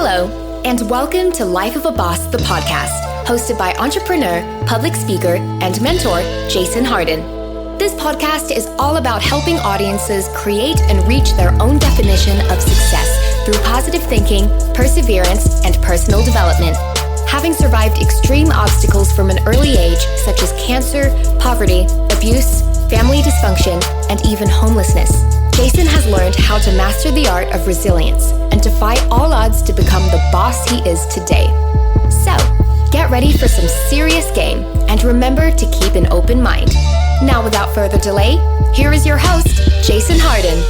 Hello, and welcome to Life of a Boss, the podcast, hosted by entrepreneur, public speaker, and mentor, Jason Hardin. This podcast is all about helping audiences create and reach their own definition of success through positive thinking, perseverance, and personal development. Having survived extreme obstacles from an early age, such as cancer, poverty, abuse, family dysfunction, and even homelessness, Jason has learned how to master the art of resilience and defy all odds to become the boss he is today. So, get ready for some serious game and remember to keep an open mind. Now, without further delay, here is your host, Jason Hardin.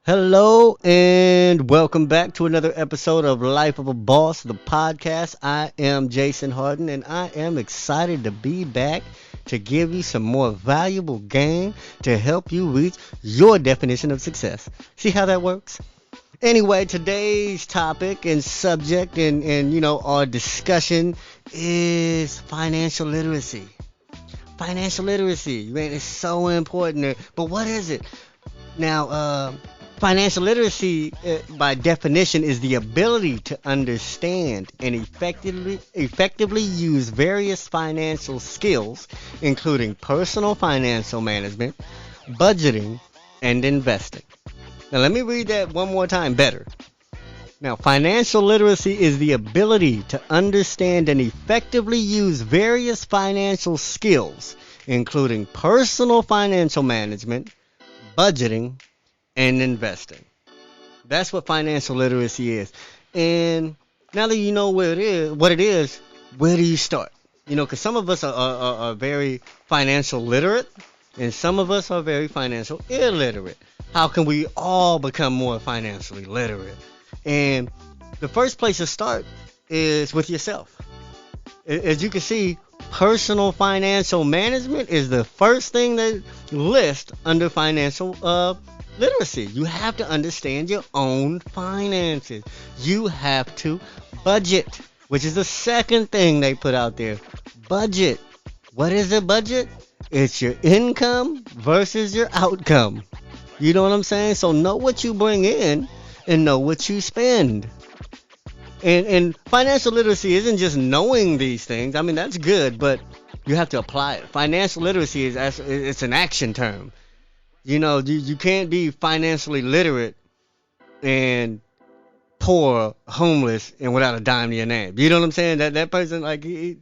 Hello and welcome back to another episode of Life of a Boss, the podcast. I am Jason Hardin and I am excited to be back to give you some more valuable game to help you reach your definition of success. See how that works? Anyway, today's topic and subject and our discussion is financial literacy. Financial literacy, man, it's so important. But what is it? Now, financial literacy, by definition, is the ability to understand and effectively use various financial skills, including personal financial management, budgeting, and investing. Now, let me read that one more time better. Now, financial literacy is the ability to understand and effectively use various financial skills, including personal financial management, budgeting, and investing. That's what financial literacy is. And now that you know what it is, where do you start? Because some of us are very financial literate, and some of us are very financial illiterate. How can we all become more financially literate? And the first place to start is with yourself. As you can see, personal financial management is the first thing that lists under financial literacy. You have to understand your own finances. You have to budget, which is the second thing they put out there. Budget. What is a budget? It's your income versus your outcome. You know what I'm saying? So know what you bring in and know what you spend. And financial literacy isn't just knowing these things. I mean, that's good, but you have to apply it. Financial literacy it's an action term. You can't be financially literate and poor, homeless, and without a dime to your name. You know what I'm saying? That person, like, he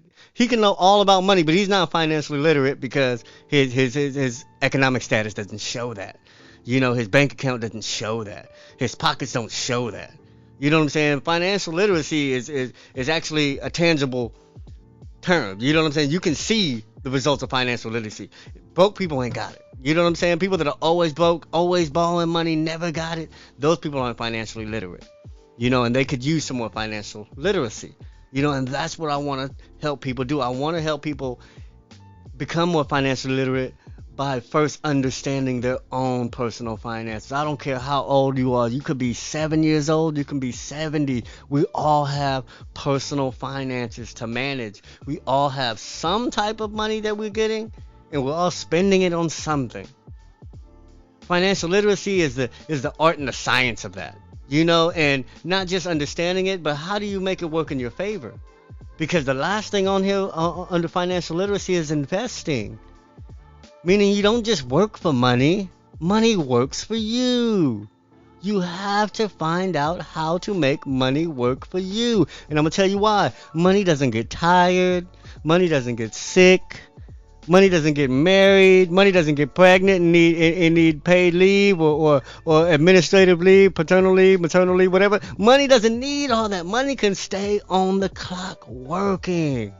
can know all about money, but he's not financially literate because his economic status doesn't show that. His bank account doesn't show that. His pockets don't show that. You know what I'm saying? Financial literacy is actually a tangible term. You know what I'm saying? You can see the results of financial literacy. Broke people ain't got it. You know what I'm saying? People that are always broke, always borrowing money, never got it. Those people aren't financially literate. And they could use some more financial literacy. And that's what I want to help people do. I want to help people become more financially literate by first understanding their own personal finances. I don't care how old you are. You could be 7 years old. You can be 70. We all have personal finances to manage. We all have some type of money that we're getting, and we're all spending it on something. Financial literacy is the art and the science of that. And not just understanding it, but how do you make it work in your favor? Because the last thing on here under financial literacy is investing. Meaning you don't just work for money. Money works for you. You have to find out how to make money work for you. And I'm going to tell you why. Money doesn't get tired. Money doesn't get sick. Money doesn't get married. Money doesn't get pregnant and need paid leave or administrative leave, paternal leave, maternal leave, whatever. Money doesn't need all that. Money can stay on the clock working.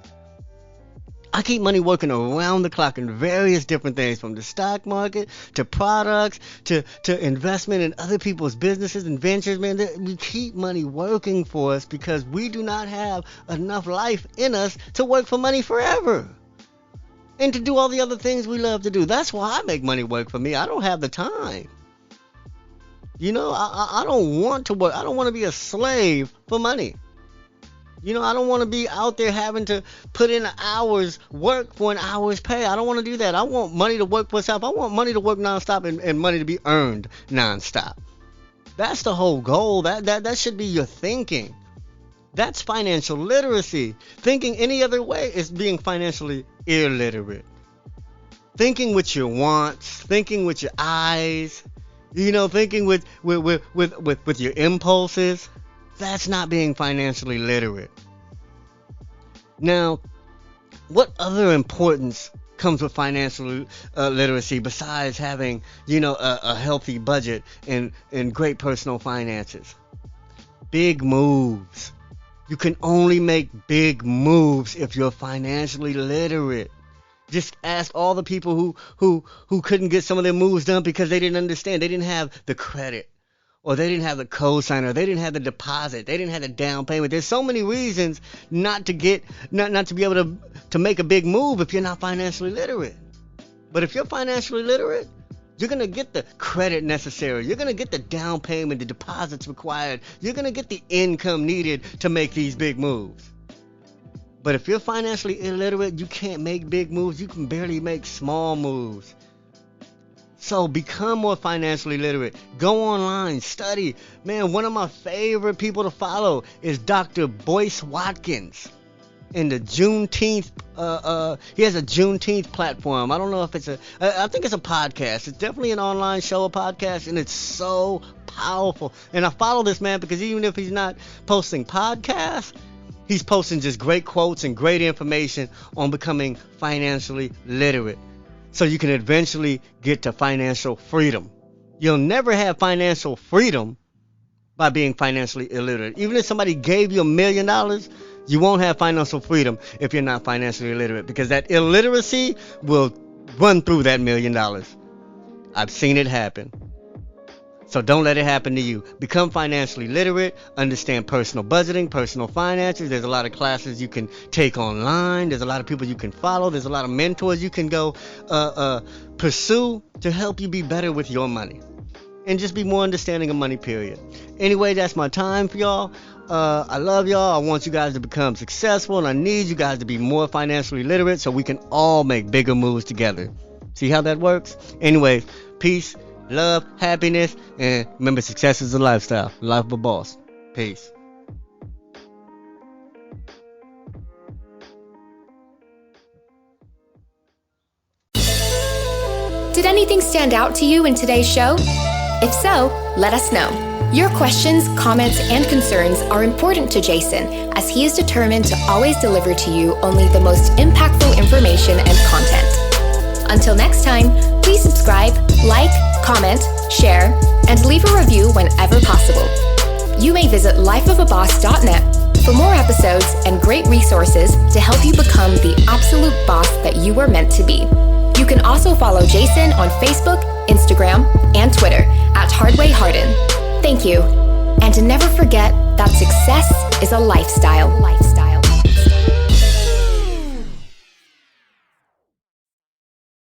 I keep money working around the clock in various different things, from the stock market to products to investment in other people's businesses and ventures. Man, we keep money working for us because we do not have enough life in us to work for money forever and to do all the other things we love to do. That's why I make money work for me. I don't have the time. I don't want to work. I don't want to be a slave for money. I don't want to be out there having to put in an hour's work for an hour's pay. I don't want to do that. I want money to work for itself. I want money to work nonstop and money to be earned nonstop. That's the whole goal. That should be your thinking. That's financial literacy. Thinking any other way is being financially illiterate. Thinking with your wants, thinking with your eyes, thinking with your impulses. That's not being financially literate. Now, what other importance comes with financial literacy besides having, a healthy budget and great personal finances? Big moves. You can only make big moves if you're financially literate. Just ask all the people who couldn't get some of their moves done because they didn't understand. They didn't have the credit, or they didn't have the cosigner, they didn't have the deposit, they didn't have the down payment. There's so many reasons not to be able to make a big move if you're not financially literate. But if you're financially literate, you're going to get the credit necessary. You're going to get the down payment, the deposits required. You're going to get the income needed to make these big moves. But if you're financially illiterate, you can't make big moves. You can barely make small moves. So become more financially literate. Go online, study. Man, one of my favorite people to follow is Dr. Boyce Watkins. In the Juneteenth, he has a Juneteenth platform. I don't know if I think it's a podcast. It's definitely an online show, a podcast, and it's so powerful. And I follow this man because even if he's not posting podcasts, he's posting just great quotes and great information on becoming financially literate. So you can eventually get to financial freedom. You'll never have financial freedom by being financially illiterate. Even if somebody gave you $1 million, you won't have financial freedom if you're not financially illiterate, because that illiteracy will run through that $1 million. I've seen it happen. So don't let it happen to you. Become financially literate. Understand personal budgeting, personal finances. There's a lot of classes you can take online. There's a lot of people you can follow. There's a lot of mentors you can go pursue to help you be better with your money. And just be more understanding of money, period. Anyway, that's my time for y'all. I love y'all. I want you guys to become successful, and I need you guys to be more financially literate so we can all make bigger moves together. See how that works? Anyway, peace, love, happiness, and remember, success is a lifestyle. Life of a boss. Peace. Did anything stand out to you in today's show? If so, let us know. Your questions, comments, and concerns are important to Jason, as he is determined to always deliver to you only the most impactful information and content. Until next time, please subscribe, like, comment, share, and leave a review whenever possible. You may visit lifeofaboss.net for more episodes and great resources to help you become the absolute boss that you were meant to be. You can also follow Jason on Facebook, Instagram, and Twitter at Hardin. Thank you. And to never forget that success is a lifestyle.